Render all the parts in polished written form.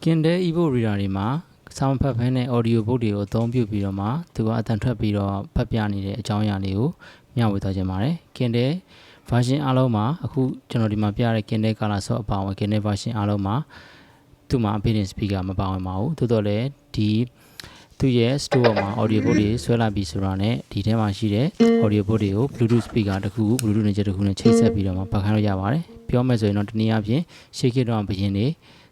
Kindle ebook reader တွေမှာ sound ဖတ်ဖဲနဲ့ audio book တွေကိုအသုံးပြုပြီးတော့မှသူကအတန်ထွက်ပြီးတော့ဖတ်ပြနေတဲ့အကြောင်းအရာလေးကိုမျှဝေသွားခြင်းပါတယ် Kindle version အားလုံးမှာအခုကျွန်တော်ဒီမှာပြရတဲ့ Kindle Color Soft အပါအဝင် Kindle version အားလုံးမှာသူ့မှာ built-in speaker မပါဝင်ပါဘူးသို့တော်လည်းဒီသူ့ရဲ့ store မှာ audio book တွေဆွဲလာပြီးဆိုတာနဲ့ဒီထဲမှာရှိတဲ့ audio book တွေကို Bluetooth speaker တစ်ခု Bluetooth နဲ့တစ်ခုနဲ့ချိတ်ဆက်ပြီးတော့မှပတ်ခိုင်းလို့ရပါတယ်ပြောမယ်ဆိုရင်တော့တနည်းအားဖြင့်ရှေ့ခေတ်တော့ဘရင်တွေ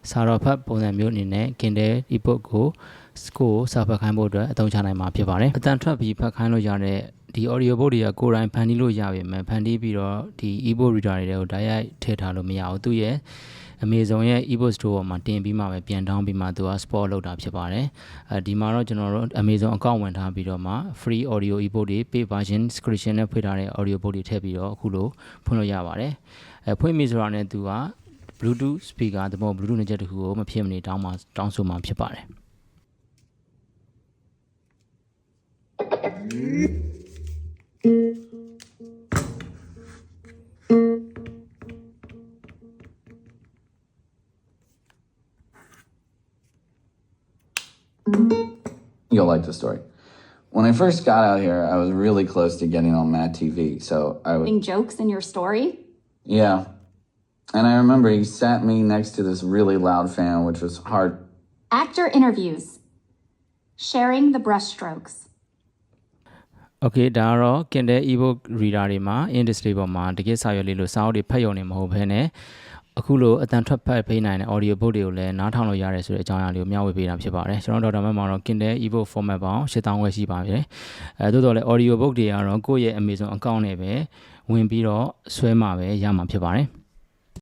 စာတော်ဖတ်ပုံစံမျိုးအနေနဲ့ Kindle ebook ကိုစာဖတ်ခိုင်းဖို့အတွက်အသုံးချနိုင်မှာဖြစ်ပါတယ်အတန်ထွက်ပြီးဖတ်ခိုင်းလို့ရတဲ့ဒီ audio book တွေကကိုယ်တိုင်ဖန်တီးလို့ရပါမယ်ဖန်တီးပြီးတော့ဒီ ebook reader တွေကိုတိုက်ရိုက်ထည့်ထားလို့မရဘူးသူ့ရဲ့ Amazon ရဲ့ ebook store ပေါ်မှာတင်ပြီးမှပဲပြန်တောင်းပြီးမှသူက spot လုပ်တာဖြစ်ပါတယ်ဒီမှာတော့ကျွန်တော်တို့ Amazon account ဝင်ထားပြီးတော့မှ free audio ebook တွေ paid version subscription နဲ့ဖွင့်ထားတဲ့ audio book တွေထည့်ပြီးတော့အခုလိုဖွင့်လို့ရပါတယ်ဖွင့်ပြီဆိုတာနဲ့သူကBluetooth speaker တဘော Bluetooth နဲ့ချက်တစ်ခုကိုမဖြစ်မနေတောင်းဆိုမှာဖြစ်ပါတယ် You'll like the story. When I first got out here, I was really close to getting on Mad TV, so I was... jokes in your story? Yeah. And I remember he sat me next to this really loud fan, which was hard. Actor interviews. Sharing the brushstrokes. Okay ဒါကတော့ Kindle ebook reader တွေမှာ industry ပေါ်မှာတကယ်စာရွက်လေးလို့စာအုပ်တွေဖတ်ရုံနဲ့မဟုတ်ဘဲနဲ့အခုလိုအတန်ထွက်ဖတ်ပေးနိုင်တဲ့ audio book တွေကိုလည်းနားထောင်လို့ရတယ်ဆိုတဲ့အကြောင်းအရာလေးကိုမျှဝေပေးတာဖြစ်ပါတယ်ကျွန်တော်ဒေါက်တာမတ်မောင်တော့ Kindle ebook format ပေါင်း8000ခွဲရှိပါပြီသို့တော်လည်း audio book တွေကတော့ကိုယ့်ရဲ့ Amazon account နဲ့ပဲဝင်ပြီးတော့ဆွဲမှာပဲရမှာဖြစ်ပါတယ်